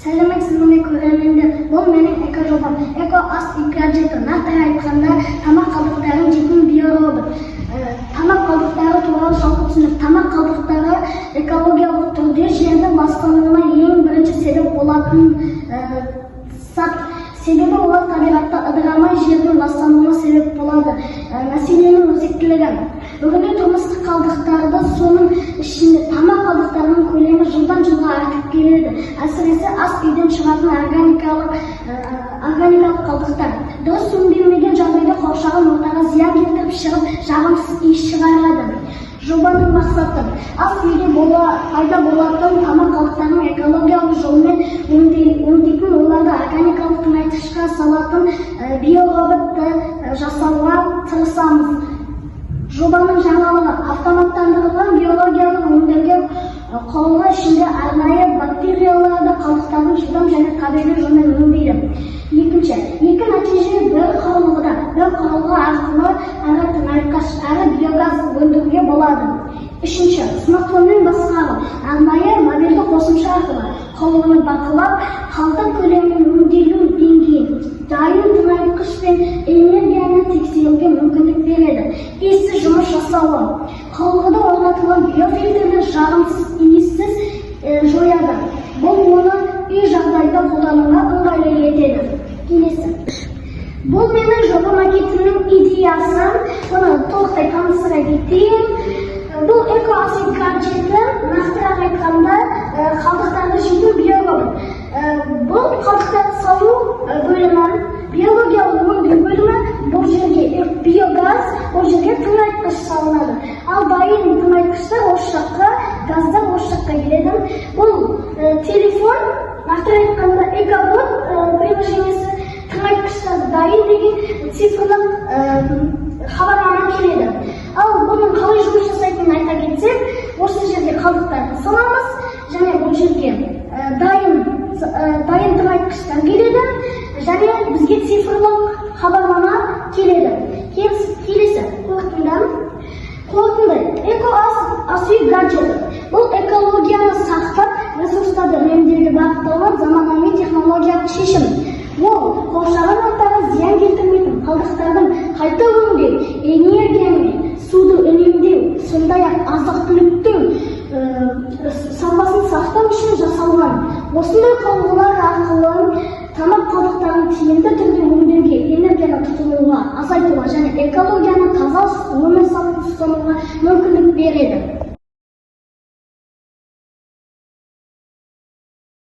Сәлеметсізбі көрерменде, бұл менің эко-жобам. Эко-ас гаджеті, нақтырақ айтқанда, тамақ қалдықтарын жейтін биоробот. Тамақ қалдықтары туралы жалпы түсінік. Тамақ қалдықтары экологиялық түрде жерді ластануына ең бірінші себеп болатын себебі олар табиғатта ыдырамай жердің ластануына себеп болады. Мәселенің өзектілігі. Бүгінде тұрмыстық қалдықтарды, соның ішінде тамақ қалдықтарының көлемі жылдан жылға артып келеді. Әсіресе ас үйден шығатын органикалық қалдықтар. Дұрыс өңделмеген жағдайда қоршаған ортаға зиян келтіріп шығып, жағымсыз иіс шығарады. Жобаның мақсаты ас үйде пайда болатын тамақ қалдықтарын экологиялық жолмен өңдейтін, оларды органикалық тыңайтқышқа салатын биороботты жасауға тырысамыз. Жобаның жаңалығы автоматтандырылған биологиялық өңделген құрылғы ішінде арнайы бактерияларды қалдықтарын жылдам және табиғи жолмен өңдейді. Екі нәтиже бір құрылғы арқылы әрі тыңайтқыш, әрі биогаз өндіруге болады. Смартфонмен басқару, арнайы мобильді қосымша арқылы құрылғыны бақылап, қалдық көлемін өңделу деңгейін, дайын тыңайтқыш пен энергияны тексеруге мүмкіндік береді. Иіссіз жұмыс жасауы. Құрылғыда орнатылған биофильтрлер жағымсыз иіссіз жояды. Бұл оны үй жағдайда қолдануға ыңғайлы етеді. Бұл менің жоба макетінің идеясы. Оны толықтай таныстыра кетейін. Бұл эко-ас гаджеті, нақтырақ айтқанда, қалдықтарды жейтін биоробот. Бұл қалдықтарды салу бөлімі, биологиялық өңдеу бөлімі, бұл жерге биогаз, бұл жерге тыңайтқыш салынады. Ал дайын тыңайтқыштар осы жаққа, газдар осы жаққа келеді. Бұл телефон, нақтырақ айтқанда, экобот приложениесі, тыңайтқыштар дайын деген цифрлық хабарлама келеді. Ал бұның қалай жұмыс жасайтынын айта кетсек, осы жерге қалдықтарды саламыз, және бұл жерге дайын тыңайтқыштар келеді, және бізге цифрлық хабарлама келеді. Келесі қорытынды. Эко-ас үй гаджеті. Бұл экологияны сақтап, ресурстарды үнемдеуге бағытталған заманауи технологиялық шешім. Ол қоршаған ортаға зиян келтірмейтін қалдықтардың қайта өңдеу, энергия мен суды үнемдеу, сондай-ақ азық-түліктің сапасын сақтау үшін жасалған. Осындай құрылғылар арқылы тамақ қалдықтарын тиімді түрде өңдеуге, энергияны тұтынуға, азайтуға және экологияны таза өмір салтын ұстануға мүмкіндік береді.